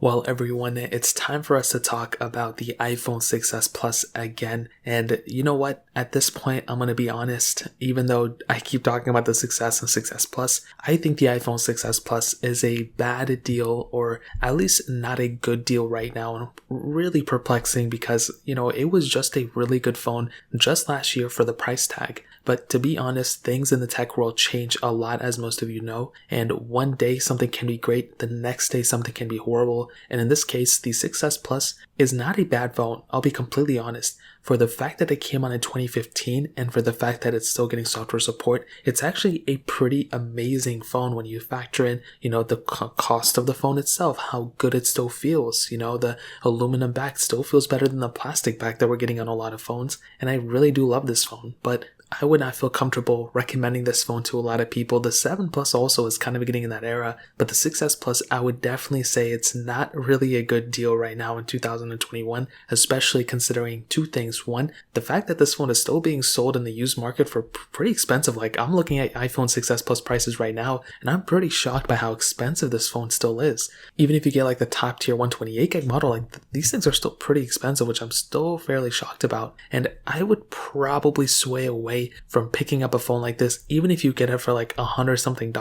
Well, everyone, it's time for us to talk about the iPhone 6s Plus again. And you know what? At this point, I'm going to be honest, even though I keep talking about the 6s and 6s Plus, I think the iPhone 6s Plus is a bad deal, or at least not a good deal right now. And really perplexing because, it was just a really good phone just last year for the price tag. But to be honest, things in the tech world change a lot, as most of you know. And one day something can be great, the next day something can be horrible. And in this case, the 6s Plus is not a bad phone, I'll be completely honest. For the fact that it came out in 2015 and for the fact that it's still getting software support, it's actually a pretty amazing phone when you factor in, the cost of the phone itself, how good it still feels. The aluminum back still feels better than the plastic back that we're getting on a lot of phones. And I really do love this phone, but I would not feel comfortable recommending this phone to a lot of people. The 7 Plus also is kind of getting in that era, but the 6s Plus, I would definitely say it's not really a good deal right now in 2021, especially considering two things. One, the fact that this phone is still being sold in the used market for pretty expensive. Like, I'm looking at iPhone 6s Plus prices right now, and I'm pretty shocked by how expensive this phone still is. Even if you get like the top tier 128 gig model, these things are still pretty expensive, which I'm still fairly shocked about. And I would probably sway away from picking up a phone like this. Even if you get it for like $100 something,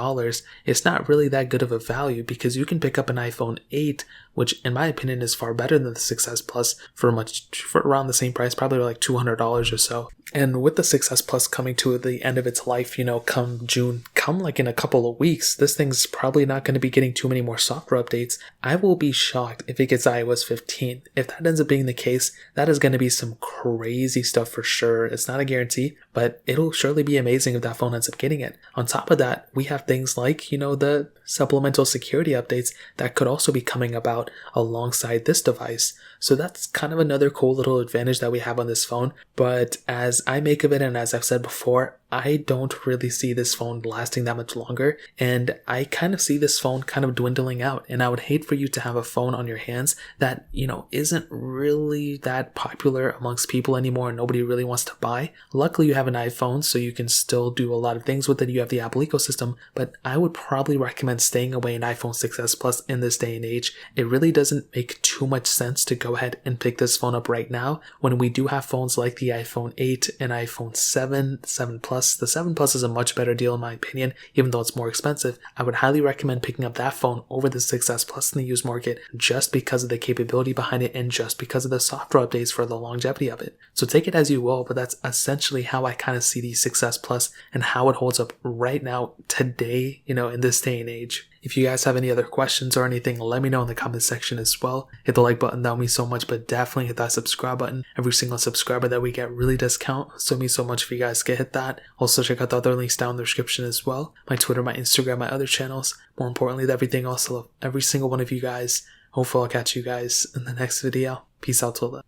it's not really that good of a value because you can pick up an iPhone 8, which in my opinion is far better than the 6s Plus for around the same price, probably like $200 or so. And with the 6s Plus coming to the end of its life, come June, come like in a couple of weeks, this thing's probably not going to be getting too many more software updates. I will be shocked if it gets iOS 15. If that ends up being the case, that is going to be some crazy stuff for sure. It's not a guarantee, but it'll surely be amazing if that phone ends up getting it. On top of that, we have things like, the supplemental security updates that could also be coming about alongside this device. So that's kind of another cool little advantage that we have on this phone. But as I make of it, and as I've said before, I don't really see this phone lasting that much longer, and I kind of see this phone kind of dwindling out, and I would hate for you to have a phone on your hands that, isn't really that popular amongst people anymore and nobody really wants to buy. Luckily, you have an iPhone, so you can still do a lot of things with it. You have the Apple ecosystem, but I would probably recommend staying away an iPhone 6s Plus in this day and age. It really doesn't make too much sense to go ahead and pick this phone up right now when we do have phones like the iPhone 8 and iPhone 7 Plus. The 7 Plus is a much better deal in my opinion, even though it's more expensive. I would highly recommend picking up that phone over the 6s Plus in the used market just because of the capability behind it and just because of the software updates for the longevity of it. So take it as you will, but that's essentially how I kind of see the 6s Plus and how it holds up right now today, in this day and age. If you guys have any other questions or anything, let me know in the comment section as well. Hit the like button, that would mean so much, but definitely hit that subscribe button. Every single subscriber that we get really does count, so it means so much if you guys can hit that. Also check out the other links down in the description as well. My Twitter, my Instagram, my other channels. More importantly than everything else, I love every single one of you guys. Hopefully I'll catch you guys in the next video. Peace out till then.